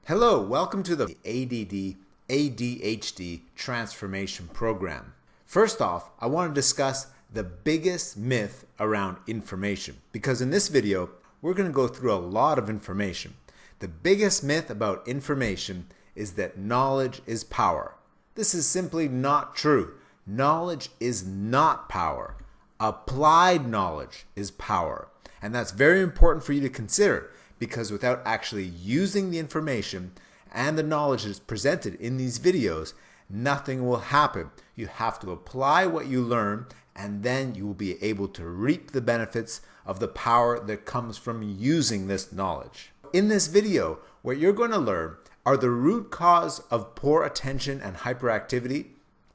Hello, welcome to the ADD ADHD transformation program. First off, I want to discuss the biggest myth around information, because in this video, we're going to go through a lot of information. The biggest myth about information is that knowledge is power. This is simply not true. Knowledge is not power. Applied knowledge is power. And that's very important for you to consider, because without actually using the information and the knowledge that's presented in these videos, nothing will happen. You have to apply what you learn, and then you will be able to reap the benefits of the power that comes from using this knowledge. In this video, what you're going to learn are the root cause of poor attention and hyperactivity,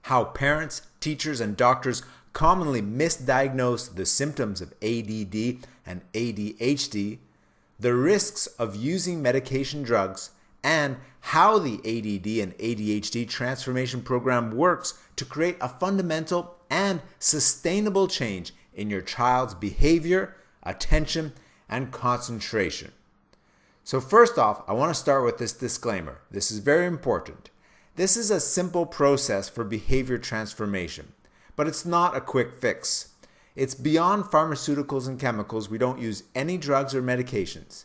how parents, teachers, and doctors commonly misdiagnose the symptoms of ADD and ADHD, the risks of using medication drugs, and how the ADD and ADHD transformation program works to create a fundamental and sustainable change in your child's behavior, attention, and concentration. So first off, I want to start with this disclaimer. This is very important. This is a simple process for behavior transformation, but it's not a quick fix. It's beyond pharmaceuticals and chemicals. We don't use any drugs or medications.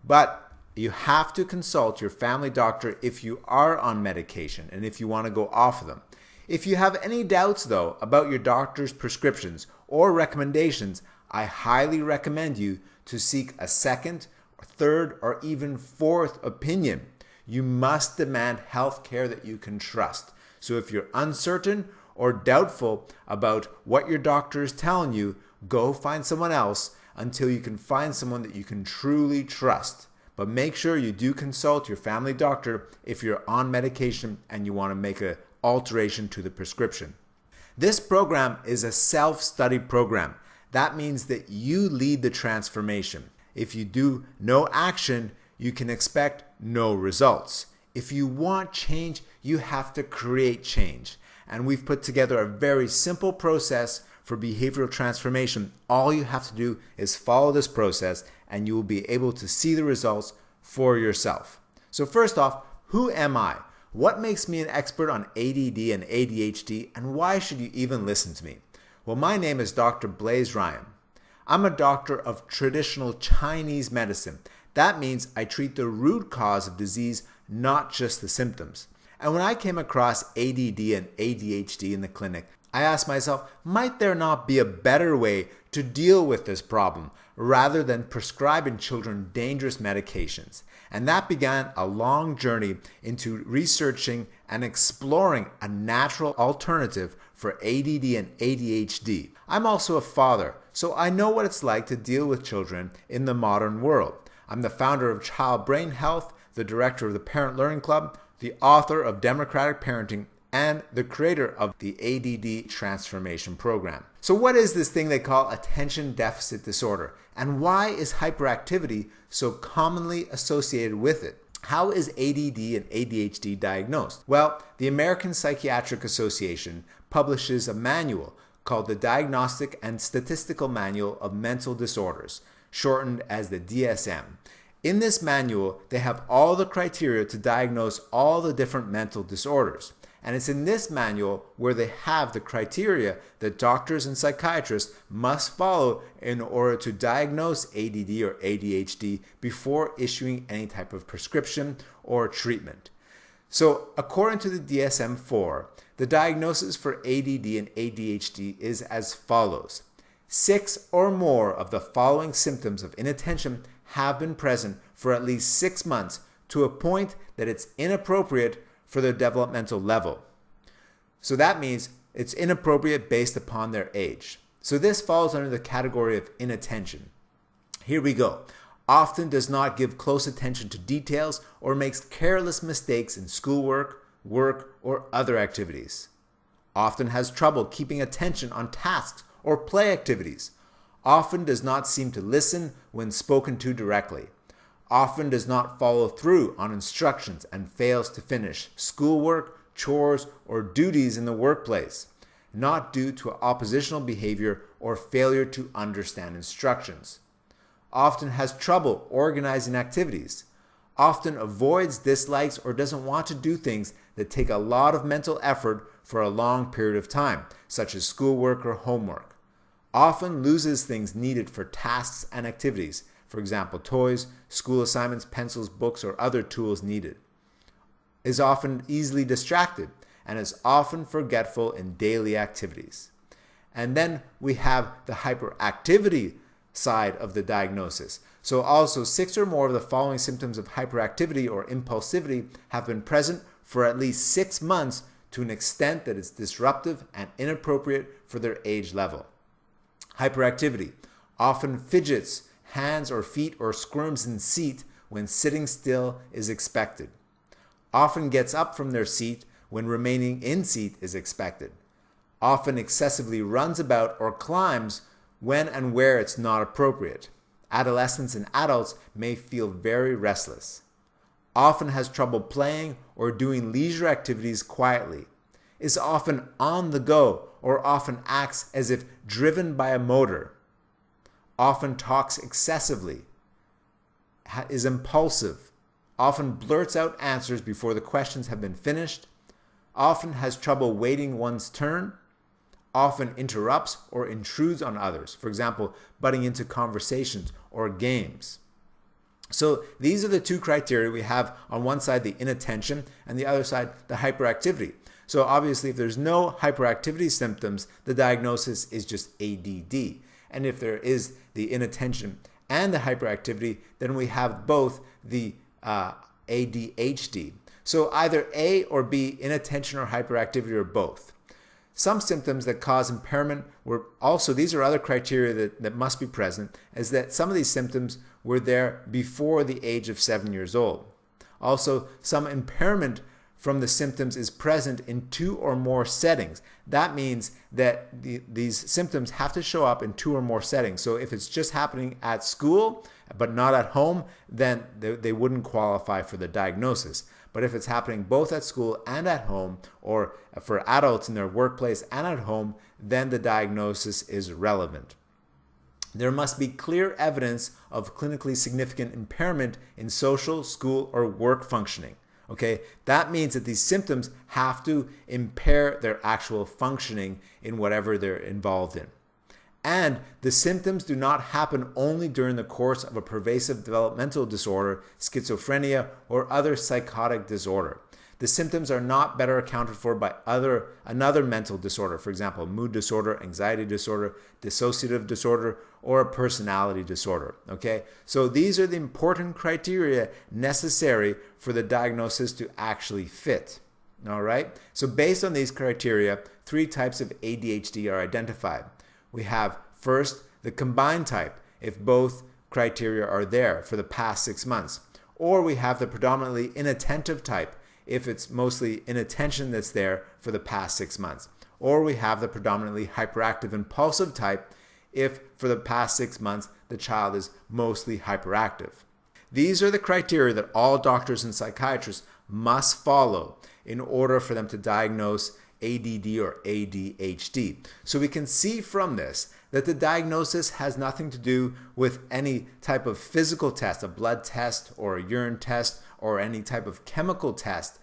But you have to consult your family doctor if you are on medication and if you want to go off of them. If you have any doubts, though, about your doctor's prescriptions or recommendations, I highly recommend you to seek a second, third, or even fourth opinion. You must demand health care that you can trust. So if you're uncertain or doubtful about what your doctor is telling you, go find someone else until you can find someone that you can truly trust. But make sure you do consult your family doctor if you're on medication and you want to make an alteration to the prescription. This program is a self-study program. That means that you lead the transformation. If you do no action, you can expect no results. If you want change, you have to create change. And we've put together a very simple process for behavioral transformation. All you have to do is follow this process and you will be able to see the results for yourself. So first off, who am I? What makes me an expert on ADD and ADHD, and why should you even listen to me? Well, my name is Dr. Blaise Ryan. I'm a doctor of traditional Chinese medicine. That means I treat the root cause of disease, not just the symptoms. And when I came across ADD and ADHD in the clinic, I asked myself, might there not be a better way to deal with this problem rather than prescribing children dangerous medications? And that began a long journey into researching and exploring a natural alternative for ADD and ADHD. I'm also a father, so I know what it's like to deal with children in the modern world. I'm the founder of Child Brain Health, the director of the Parent Learning Club, the author of Democratic Parenting, and the creator of the ADD transformation program. So what is this thing they call attention deficit disorder? And why is hyperactivity so commonly associated with it? How is ADD and ADHD diagnosed? Well, the American Psychiatric Association publishes a manual called the Diagnostic and Statistical Manual of Mental Disorders, shortened as the DSM. In this manual, they have all the criteria to diagnose all the different mental disorders. And it's in this manual where they have the criteria that doctors and psychiatrists must follow in order to diagnose ADD or ADHD before issuing any type of prescription or treatment. So according to the DSM-4, the diagnosis for ADD and ADHD is as follows. 6 or more of the following symptoms of inattention have been present for at least 6 months to a point that it's inappropriate for their developmental level. So that means it's inappropriate based upon their age. So this falls under the category of inattention. Here we go. Often does not give close attention to details or makes careless mistakes in schoolwork, work, or other activities. Often has trouble keeping attention on tasks or play activities. Often does not seem to listen when spoken to directly. Often does not follow through on instructions and fails to finish schoolwork, chores, or duties in the workplace, not due to oppositional behavior or failure to understand instructions. Often has trouble organizing activities. often avoids, dislikes, or doesn't want to do things that take a lot of mental effort for a long period of time, such as schoolwork or homework. Often loses things needed for tasks and activities, for example, toys, school assignments, pencils, books, or other tools needed. Is often easily distracted and is often forgetful in daily activities. And then we have the hyperactivity side of the diagnosis. So also 6 or more of the following symptoms of hyperactivity or impulsivity have been present for at least 6 months to an extent that it's disruptive and inappropriate for their age level. Hyperactivity often fidgets hands or feet or squirms in seat when sitting still is expected. Often gets up from their seat when remaining in seat is expected. Often excessively runs about or climbs when and where it's not appropriate. Adolescents and adults may feel very restless. Often has trouble playing or doing leisure activities quietly. Is often on the go or often acts as if driven by a motor. Often talks excessively. Is impulsive. Often blurts out answers before the questions have been finished. Often has trouble waiting one's turn. Often interrupts or intrudes on others, for example, butting into conversations or games. So these are the two criteria we have. On one side, the inattention, and the other side, the hyperactivity. So obviously, if there's no hyperactivity symptoms, the diagnosis is just ADD. And if there is the inattention and the hyperactivity, then we have both the ADHD. So either A or B, inattention or hyperactivity, or both. Some symptoms that cause impairment were also, these are other criteria that must be present, is that some of these symptoms were there before the age of 7 years old. Also, some impairment from the symptoms is present in 2 or more settings. That means that these symptoms have to show up in 2 or more settings. So if it's just happening at school but not at home, then they wouldn't qualify for the diagnosis. But if it's happening both at school and at home, or for adults in their workplace and at home, then the diagnosis is relevant. There must be clear evidence of clinically significant impairment in social, school, or work functioning. Okay, that means that these symptoms have to impair their actual functioning in whatever they're involved in. And the symptoms do not happen only during the course of a pervasive developmental disorder, schizophrenia, or other psychotic disorder. The symptoms are not better accounted for by another mental disorder, for example, mood disorder, anxiety disorder, dissociative disorder, or a personality disorder. Okay, so these are the important criteria necessary for the diagnosis to actually fit. All right, so based on these criteria, 3 types of ADHD are identified. We have first the combined type, if both criteria are there for the past 6 months. Or we have the predominantly inattentive type, if it's mostly inattention that's there for the past 6 months. Or we have the predominantly hyperactive impulsive type, if for the past 6 months the child is mostly hyperactive. These are the criteria that all doctors and psychiatrists must follow in order for them to diagnose ADD or ADHD. So we can see from this that the diagnosis has nothing to do with any type of physical test, a blood test or a urine test or any type of chemical test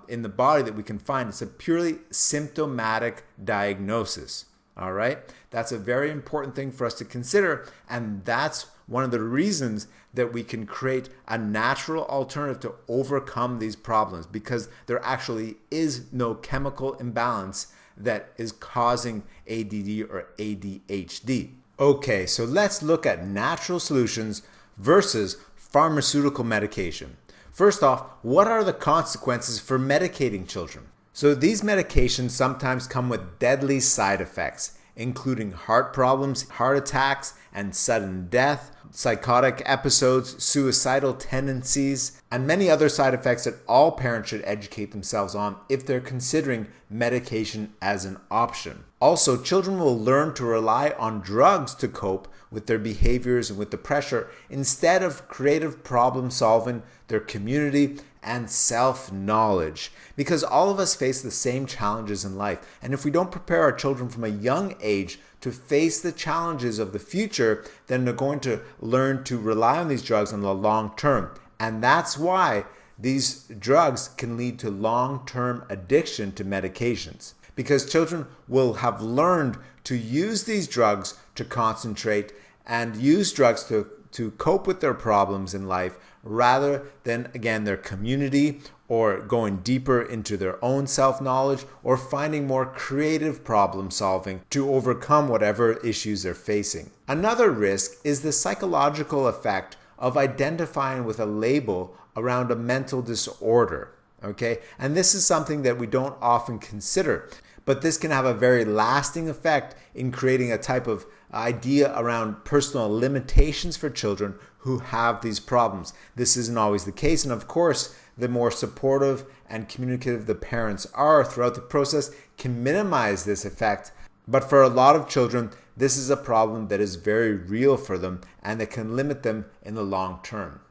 in the body that we can find. It's a purely symptomatic diagnosis. All right, that's a very important thing for us to consider, and that's one of the reasons that we can create a natural alternative to overcome these problems, because there actually is no chemical imbalance that is causing ADD or ADHD. Okay, so let's look at natural solutions versus pharmaceutical medication. First off, what are the consequences for medicating children? So these medications sometimes come with deadly side effects, including heart problems, heart attacks, and sudden death, psychotic episodes, suicidal tendencies, and many other side effects that all parents should educate themselves on if they're considering medication as an option. Also, children will learn to rely on drugs to cope with their behaviors and with the pressure instead of creative problem solving, their community, and self-knowledge, because all of us face the same challenges in life. And if we don't prepare our children from a young age to face the challenges of the future, then they're going to learn to rely on these drugs in the long term. And that's why these drugs can lead to long-term addiction to medications, because children will have learned to use these drugs to concentrate and use drugs to cope with their problems in life rather than, again, their community or going deeper into their own self-knowledge or finding more creative problem solving to overcome whatever issues they're facing. Another risk is the psychological effect of identifying with a label around a mental disorder, okay? And this is something that we don't often consider, but this can have a very lasting effect in creating a type of idea around personal limitations for children who have these problems. This isn't always the case, and of course, the more supportive and communicative the parents are throughout the process can minimize this effect. But for a lot of children, this is a problem that is very real for them and that can limit them in the long term.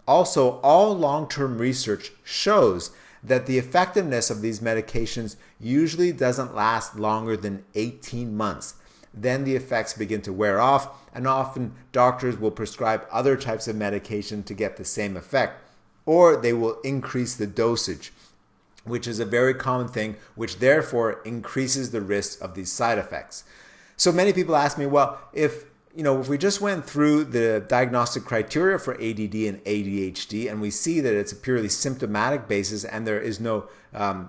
Also, all long-term research shows that the effectiveness of these medications usually doesn't last longer than 18 months. Then the effects begin to wear off, and often doctors will prescribe other types of medication to get the same effect, or they will increase the dosage, which is a very common thing, which therefore increases the risk of these side effects. So many people ask me, well, if we just went through the diagnostic criteria for ADD and ADHD and we see that it's a purely symptomatic basis and there is no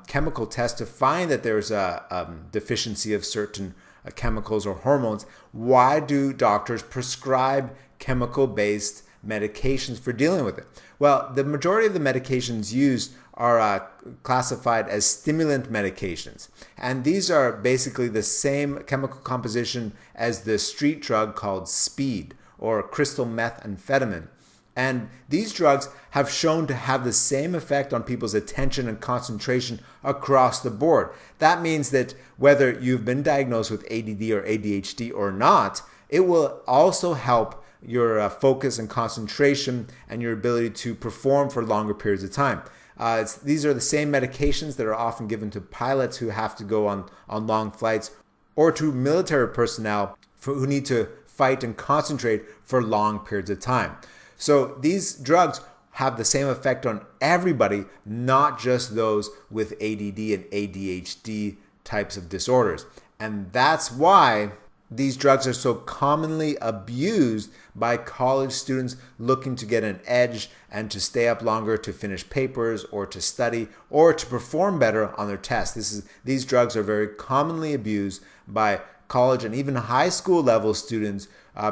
chemical test to find that there's a deficiency of certain chemicals or hormones, why do doctors prescribe chemical-based medications for dealing with it? Well, the majority of the medications used are classified as stimulant medications. And these are basically the same chemical composition as the street drug called speed or crystal methamphetamine. And these drugs have shown to have the same effect on people's attention and concentration across the board. That means that whether you've been diagnosed with ADD or ADHD or not, it will also help your focus and concentration and your ability to perform for longer periods of time. These are the same medications that are often given to pilots who have to go on long flights or to military personnel who need to fight and concentrate for long periods of time. So these drugs have the same effect on everybody, not just those with ADD and ADHD types of disorders. And that's why these drugs are so commonly abused by college students looking to get an edge and to stay up longer to finish papers or to study or to perform better on their tests. These drugs are very commonly abused by college and even high school level students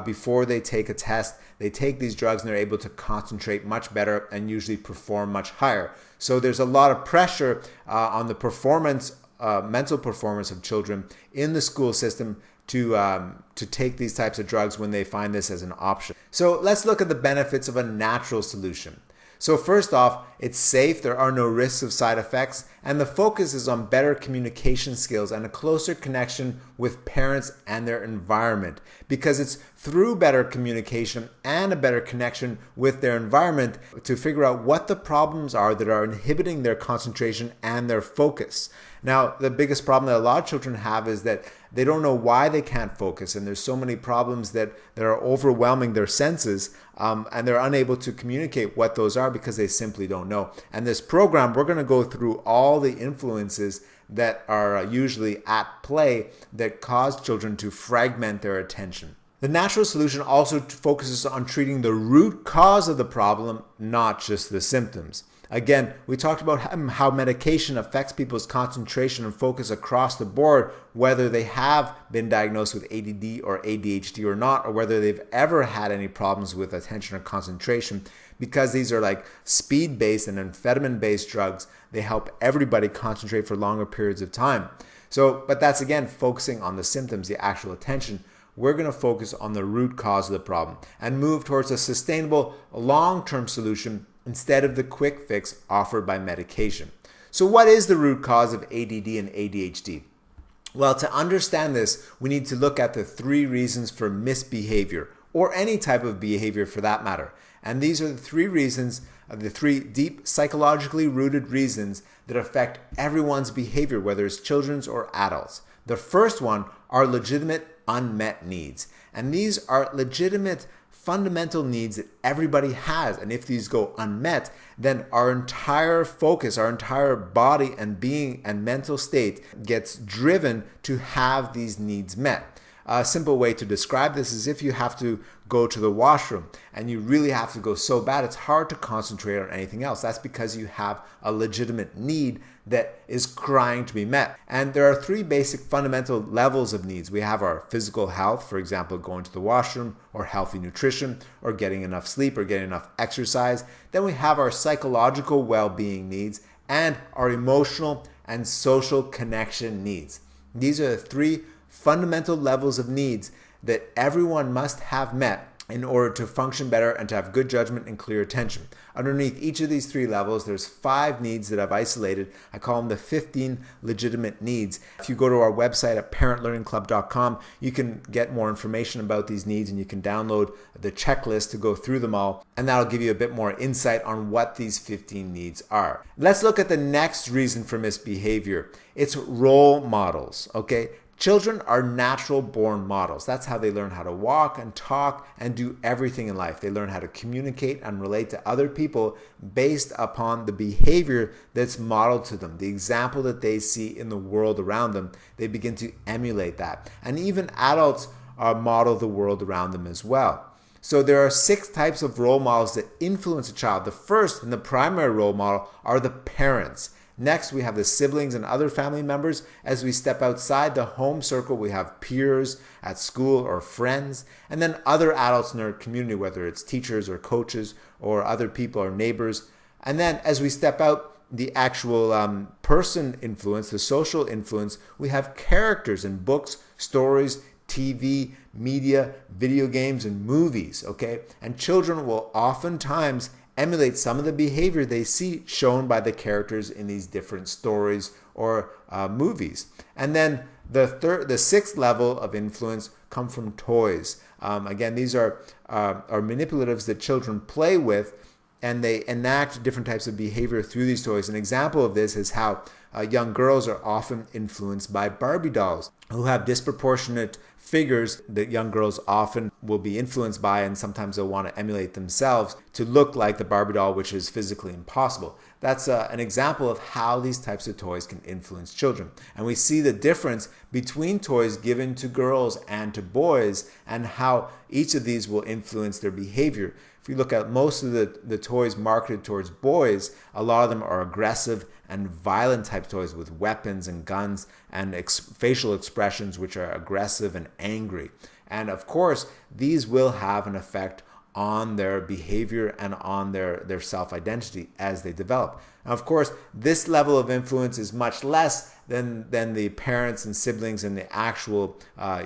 before they take a test. They take these drugs and they're able to concentrate much better and usually perform much higher. So there's a lot of pressure on the performance, mental performance of children in the school system to take these types of drugs when they find this as an option. So let's look at the benefits of a natural solution. So first off, it's safe, there are no risks of side effects, and the focus is on better communication skills and a closer connection with parents and their environment, because it's through better communication and a better connection with their environment to figure out what the problems are that are inhibiting their concentration and their focus. Now, the biggest problem that a lot of children have is that they don't know why they can't focus, and there's so many problems that are overwhelming their senses, and they're unable to communicate what those are because they simply don't know. And this program, we're going to go through all the influences that are usually at play that cause children to fragment their attention. The natural solution also focuses on treating the root cause of the problem, not just the symptoms. Again, we talked about how medication affects people's concentration and focus across the board, whether they have been diagnosed with ADD or ADHD or not, or whether they've ever had any problems with attention or concentration. Because these are like speed-based and amphetamine-based drugs, they help everybody concentrate for longer periods of time. But that's again focusing on the symptoms, the actual attention. We're going to focus on the root cause of the problem and move towards a sustainable long-term solution instead of the quick fix offered by medication. So what is the root cause of ADD and ADHD? Well, to understand this, we need to look at the 3 reasons for misbehavior, or any type of behavior for that matter. And these are the 3 reasons, the 3 deep psychologically rooted reasons that affect everyone's behavior, whether it's children's or adults. The first one are legitimate unmet needs. And these are legitimate fundamental needs that everybody has. And if these go unmet, then our entire focus, our entire body and being and mental state gets driven to have these needs met. A simple way to describe this is if you have to go to the washroom and you really have to go so bad, it's hard to concentrate on anything else. That's because you have a legitimate need that is crying to be met. And there are three basic fundamental levels of needs. We have our physical health, for example, going to the washroom, or healthy nutrition, or getting enough sleep, or getting enough exercise. Then we have our psychological well-being needs and our emotional and social connection needs. These are the three fundamental levels of needs that everyone must have met in order to function better and to have good judgment and clear attention. Underneath each of these three levels, there's 5 needs that I've isolated. I call them the 15 legitimate needs. If you go to our website at parentlearningclub.com, you can get more information about these needs, and you can download the checklist to go through them all, and that'll give you a bit more insight on what these 15 needs are. Let's look at the next reason for misbehavior. It's role models, okay? Children are natural born models. That's how they learn how to walk and talk and do everything in life. They learn how to communicate and relate to other people based upon the behavior that's modeled to them, the example that they see in the world around them. They begin to emulate that. And even adults model the world around them as well. So there are 6 types of role models that influence a child. The first and the primary role model are the parents. Next, we have the siblings and other family members. As we step outside the home circle, we have peers at school or friends, and then other adults in our community, whether it's teachers or coaches or other people or neighbors. And then as we step out, the actual person influence, the social influence, we have characters in books, stories, TV, media, video games, and movies, okay? And children will oftentimes emulate some of the behavior they see shown by the characters in these different stories or movies. And then the sixth level of influence come from toys. Again, these are manipulatives that children play with, and they enact different types of behavior through these toys. An example of this is how young girls are often influenced by Barbie dolls, who have disproportionate figures that young girls often will be influenced by, and sometimes they'll want to emulate themselves to look like the Barbie doll, which is physically impossible. That's an example of how these types of toys can influence children. And we see the difference between toys given to girls and to boys, and how each of these will influence their behavior. If you look at most of the toys marketed towards boys, a lot of them are aggressive and violent type toys with weapons and guns and facial expressions which are aggressive and angry. And of course, these will have an effect on their behavior and on their self-identity as they develop. And of course, this level of influence is much less than the parents and siblings and the actual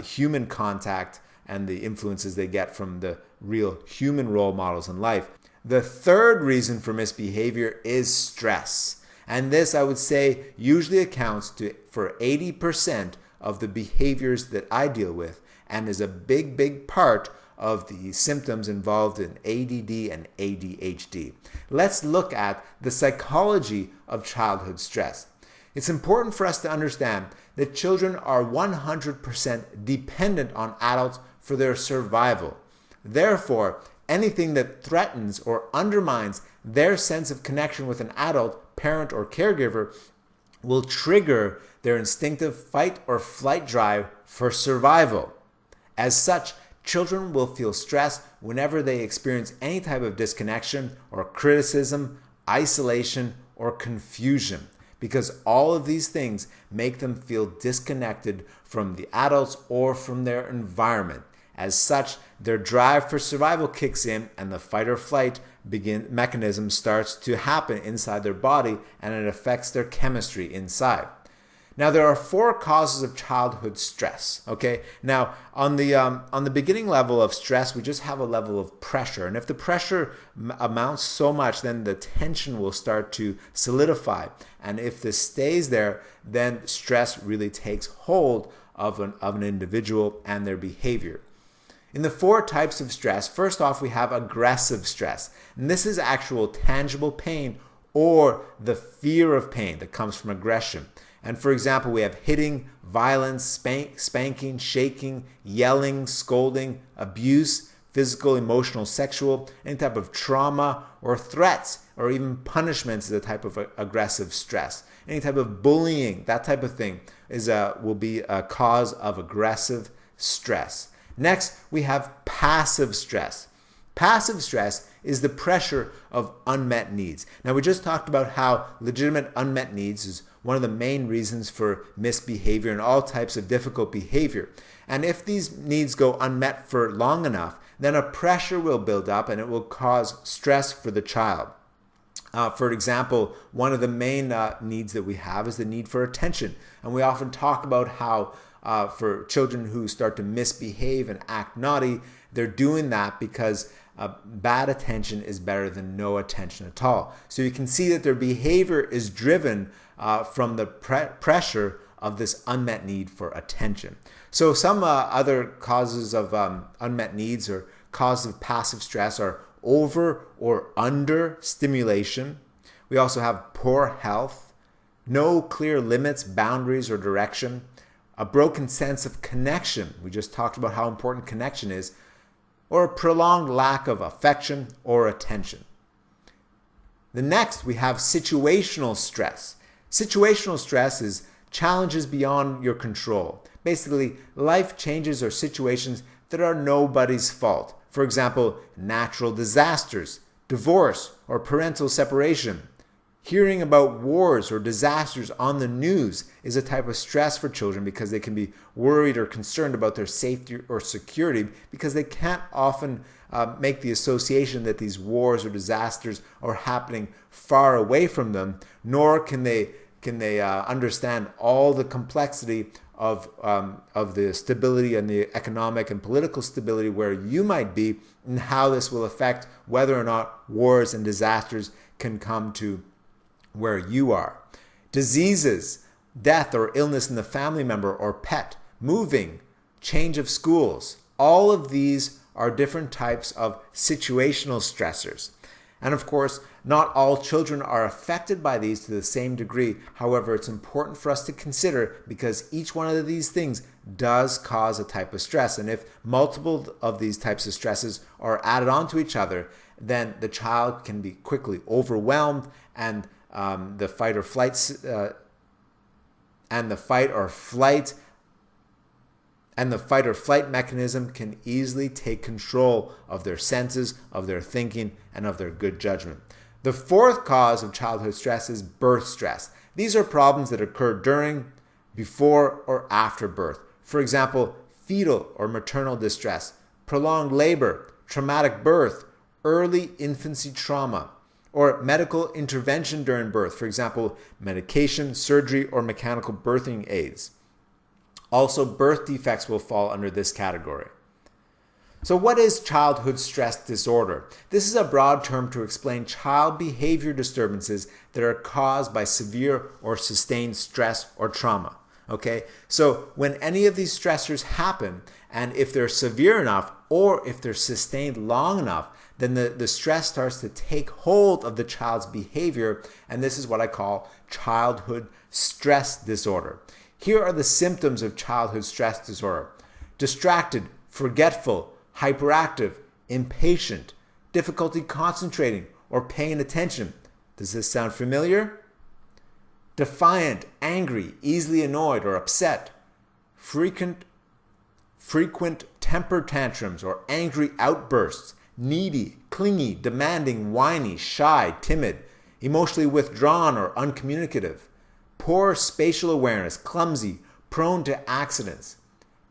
human contact and the influences they get from the real human role models in life. The third reason for misbehavior is stress. And this, I would say, usually accounts for 80% of the behaviors that I deal with, and is a big part of the symptoms involved in ADD and ADHD. Let's look at the psychology of childhood stress. It's important for us to understand that children are 100% dependent on adults for their survival. Therefore, anything that threatens or undermines their sense of connection with an adult, parent, or caregiver will trigger their instinctive fight or flight drive for survival. As such, children will feel stress whenever they experience any type of disconnection or criticism, isolation, or confusion, because all of these things make them feel disconnected from the adults or from their environment. As such, their drive for survival kicks in, and the fight or flight mechanism starts to happen inside their body, and it affects their chemistry inside. Now, there are 4 causes of childhood stress. Okay. Now, on the beginning level of stress, we just have a level of pressure, and if the pressure amounts so much, then the tension will start to solidify. And if this stays there, then stress really takes hold of an individual and their behavior. In the 4 types of stress, first off, we have aggressive stress. And this is actual tangible pain or the fear of pain that comes from aggression. And for example, we have hitting, violence, spanking, shaking, yelling, scolding, abuse, physical, emotional, sexual, any type of trauma or threats or even punishments is a type of aggressive stress. Any type of bullying, that type of thing will be a cause of aggressive stress. Next, we have passive stress. Passive stress is the pressure of unmet needs. Now, we just talked about how legitimate unmet needs is one of the main reasons for misbehavior and all types of difficult behavior. And if these needs go unmet for long enough, then a pressure will build up and it will cause stress for the child. For example, one of the main needs that we have is the need for attention. And we often talk about how for children who start to misbehave and act naughty, they're doing that because bad attention is better than no attention at all. So you can see that their behavior is driven from the pressure of this unmet need for attention. So some other causes of unmet needs or causes of passive stress are over or under stimulation. We also have poor health, no clear limits, boundaries, or direction, a broken sense of connection. We just talked about how important connection is, or a prolonged lack of affection or attention. The next, we have situational stress. Situational stress is challenges beyond your control. Basically, life changes or situations that are nobody's fault. For example, natural disasters, divorce, or parental separation. Hearing about wars or disasters on the news is a type of stress for children because they can be worried or concerned about their safety or security because they can't often make the association that these wars or disasters are happening far away from them, nor can they understand all the complexity of the stability and the economic and political stability where you might be and how this will affect whether or not wars and disasters can come to where you are. Diseases, death or illness in the family member or pet, moving, change of schools, all of these are different types of situational stressors. And of course, not all children are affected by these to the same degree. However, it's important for us to consider because each one of these things does cause a type of stress. And if multiple of these types of stresses are added on to each other, then the child can be quickly overwhelmed and the fight or flight mechanism can easily take control of their senses, of their thinking, and of their good judgment. The fourth cause of childhood stress is birth stress. These are problems that occur during, before, or after birth. For example, fetal or maternal distress, prolonged labor, traumatic birth, early infancy trauma, or medical intervention during birth, for example, medication, surgery, or mechanical birthing aids. Also, birth defects will fall under this category. So what is childhood stress disorder? This is a broad term to explain child behavior disturbances that are caused by severe or sustained stress or trauma. Okay, so when any of these stressors happen, and if they're severe enough or if they're sustained long enough, then the stress starts to take hold of the child's behavior, and this is what I call childhood stress disorder. Here are the symptoms of childhood stress disorder: distracted, forgetful, hyperactive, impatient, difficulty concentrating or paying attention. Does this sound familiar? Defiant, angry, easily annoyed or upset, frequent temper tantrums or angry outbursts, needy, clingy, demanding, whiny, shy, timid, emotionally withdrawn or uncommunicative, poor spatial awareness, clumsy, prone to accidents,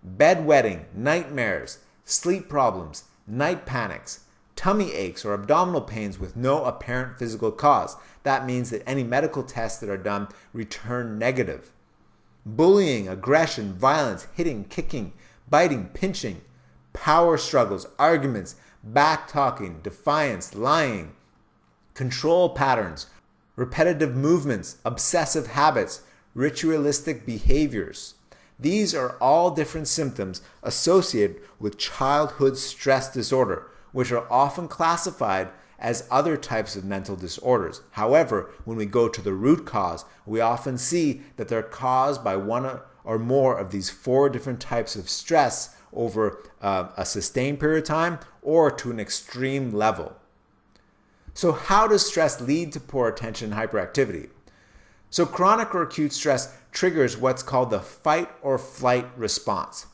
bedwetting, nightmares, sleep problems, night panics, tummy aches or abdominal pains with no apparent physical cause. That means that any medical tests that are done return negative. Bullying, aggression, violence, hitting, kicking, biting, pinching, power struggles, arguments, back-talking, defiance, lying, control patterns, repetitive movements, obsessive habits, ritualistic behaviors. These are all different symptoms associated with childhood stress disorder, which are often classified as other types of mental disorders. However, when we go to the root cause, we often see that they're caused by one or more of these four different types of stress over a sustained period of time or to an extreme level. So how does stress lead to poor attention and hyperactivity? So chronic or acute stress triggers what's called the fight or flight response.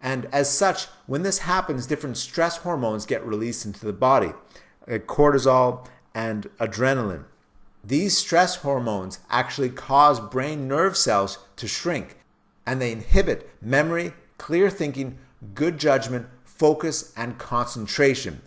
And as such, when this happens, different stress hormones get released into the body, like cortisol and adrenaline. These stress hormones actually cause brain nerve cells to shrink, and they inhibit memory, clear thinking, good judgment, focus, and concentration.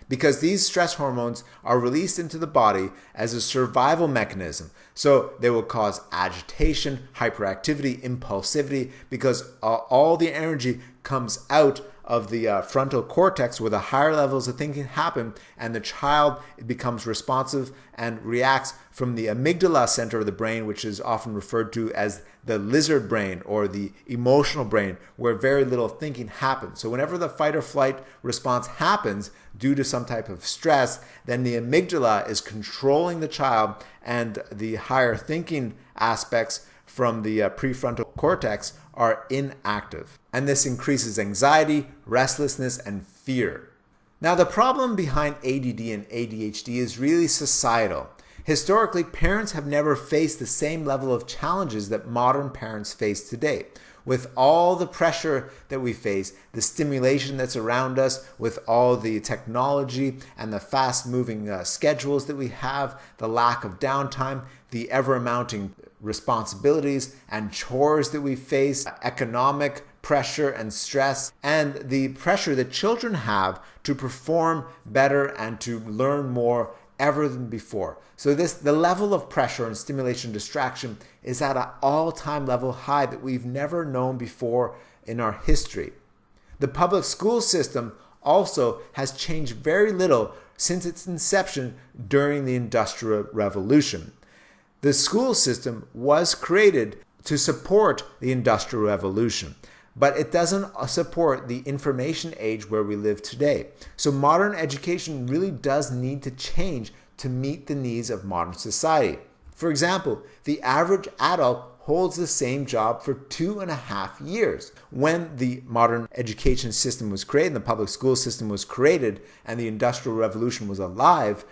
Because these stress hormones are released into the body as a survival mechanism. So they will cause agitation, hyperactivity, impulsivity, because all the energy comes out of the frontal cortex where the higher levels of thinking happen, and the child becomes responsive and reacts from the amygdala center of the brain, which is often referred to as the lizard brain or the emotional brain, where very little thinking happens. So whenever the fight or flight response happens due to some type of stress, then the amygdala is controlling the child, and the higher thinking aspects from the prefrontal cortex are inactive. And this increases anxiety, restlessness, and fear. Now, the problem behind ADD and ADHD is really societal. Historically, parents have never faced the same level of challenges that modern parents face today. With all the pressure that we face, the stimulation that's around us, with all the technology and the fast-moving schedules that we have, the lack of downtime, the ever-mounting responsibilities and chores that we face, economic pressure and stress, and the pressure that children have to perform better and to learn more ever than before. So the level of pressure and stimulation distraction is at an all-time level high that we've never known before in our history. The public school system also has changed very little since its inception during the Industrial Revolution. The school system was created to support the Industrial Revolution, but it doesn't support the information age where we live today. So modern education really does need to change to meet the needs of modern society. For example, the average adult holds the same job for 2.5 years. When the modern education system was created, and the public school system was created, and the Industrial Revolution was alive,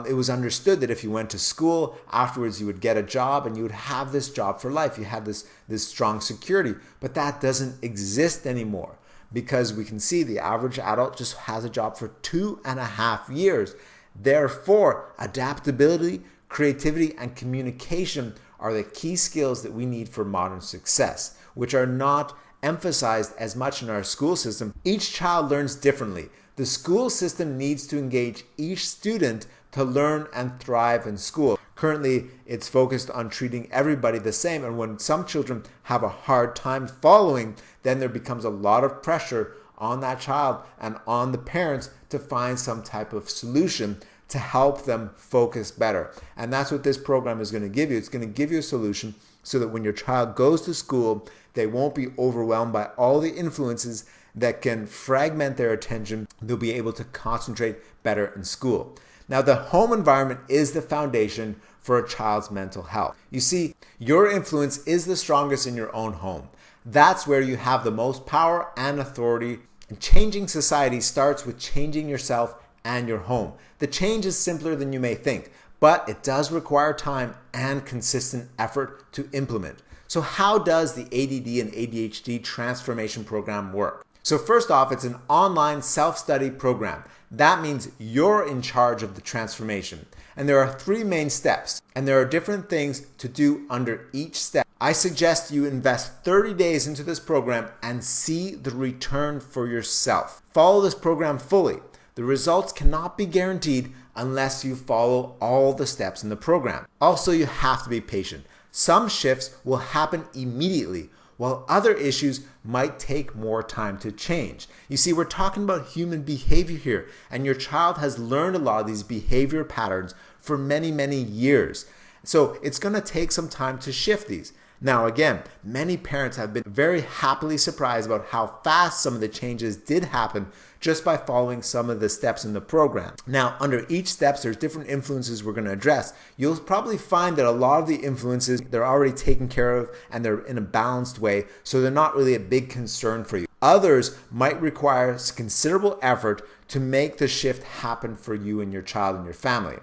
it was understood that if you went to school, afterwards you would get a job and you would have this job for life. You had this strong security. But that doesn't exist anymore, because we can see the average adult just has a job for 2.5 years. Therefore, adaptability, creativity, and communication are the key skills that we need for modern success, which are not emphasized as much in our school system. Each child learns differently. The school system needs to engage each student to learn and thrive in school. Currently, it's focused on treating everybody the same, and when some children have a hard time following, then there becomes a lot of pressure on that child and on the parents to find some type of solution to help them focus better. And that's what this program is going to give you. It's going to give you a solution so that when your child goes to school, they won't be overwhelmed by all the influences that can fragment their attention. They'll be able to concentrate better in school. Now, the home environment is the foundation for a child's mental health. You see, your influence is the strongest in your own home. That's where you have the most power and authority. And changing society starts with changing yourself and your home. The change is simpler than you may think, but it does require time and consistent effort to implement. So how does the ADD and ADHD transformation program work? So first off, it's an online self-study program. That means you're in charge of the transformation. And there are 3 main steps, and there are different things to do under each step. I suggest you invest 30 days into this program and see the return for yourself. Follow this program fully. The results cannot be guaranteed unless you follow all the steps in the program. Also, you have to be patient. Some shifts will happen immediately, while other issues might take more time to change. You see, we're talking about human behavior here, and your child has learned a lot of these behavior patterns for many, many years. So it's going to take some time to shift these. Now again, many parents have been very happily surprised about how fast some of the changes did happen just by following some of the steps in the program. Now, under each step, there's different influences we're going to address. You'll probably find that a lot of the influences, they're already taken care of and they're in a balanced way, so they're not really a big concern for you. Others might require considerable effort to make the shift happen for you and your child and your family.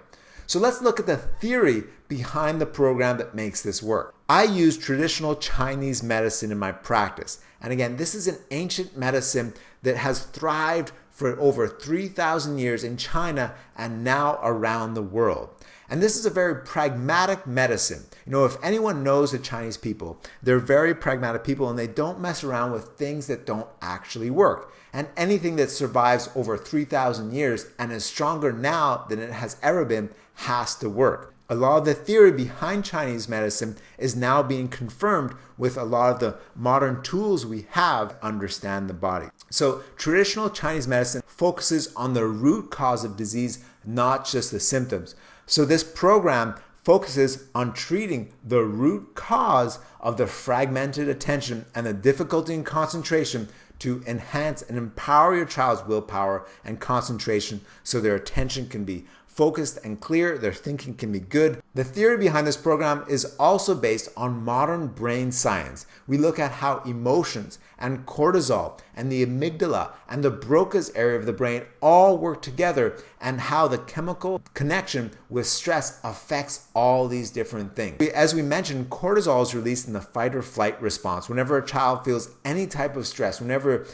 So let's look at the theory behind the program that makes this work. I use traditional Chinese medicine in my practice. And again, this is an ancient medicine that has thrived for over 3,000 years in China and now around the world. And this is a very pragmatic medicine. You know, if anyone knows the Chinese people, they're very pragmatic people and they don't mess around with things that don't actually work. And anything that survives over 3,000 years and is stronger now than it has ever been has to work. A lot of the theory behind Chinese medicine is now being confirmed with a lot of the modern tools we have to understand the body. So traditional Chinese medicine focuses on the root cause of disease, not just the symptoms. So this program focuses on treating the root cause of the fragmented attention and the difficulty in concentration to enhance and empower your child's willpower and concentration so their attention can be focused and clear, their thinking can be good. The theory behind this program is also based on modern brain science. We look at how emotions and cortisol and the amygdala and the Broca's area of the brain all work together and how the chemical connection with stress affects all these different things. As we mentioned, cortisol is released in the fight or flight response. Whenever a child feels any type of stress, whenever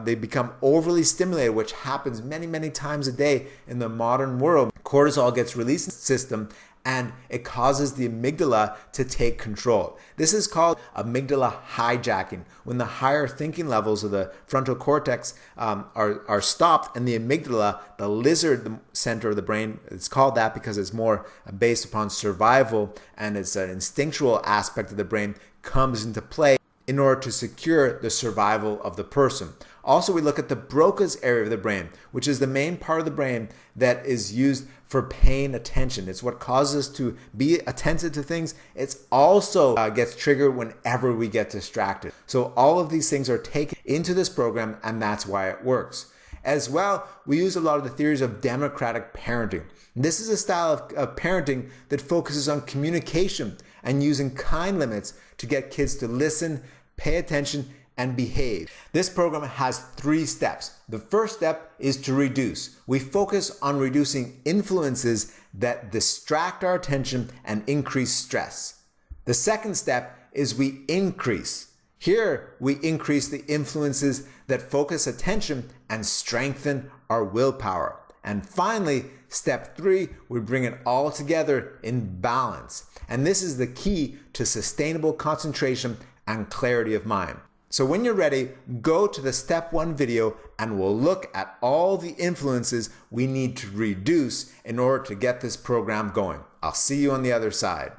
they become overly stimulated, which happens many, many times a day in the modern world, cortisol gets released in the system and it causes the amygdala to take control. This is called amygdala hijacking, when the higher thinking levels of the frontal cortex are stopped and the amygdala, the lizard center of the brain, it's called that because it's more based upon survival and it's an instinctual aspect of the brain, comes into play in order to secure the survival of the person. Also, we look at the Broca's area of the brain, which is the main part of the brain that is used for paying attention. It's what causes us to be attentive to things. It also gets triggered whenever we get distracted. So all of these things are taken into this program, and that's why it works. As well, we use a lot of the theories of democratic parenting. This is a style of parenting that focuses on communication and using kind limits to get kids to listen, pay attention, and behave. This program has 3 steps. The first step is to reduce. We focus on reducing influences that distract our attention and increase stress. The second step is we increase. Here, we increase the influences that focus attention and strengthen our willpower. And finally, step 3, we bring it all together in balance. And this is the key to sustainable concentration and clarity of mind. So when you're ready, go to the step 1 video and we'll look at all the influences we need to reduce in order to get this program going. I'll see you on the other side.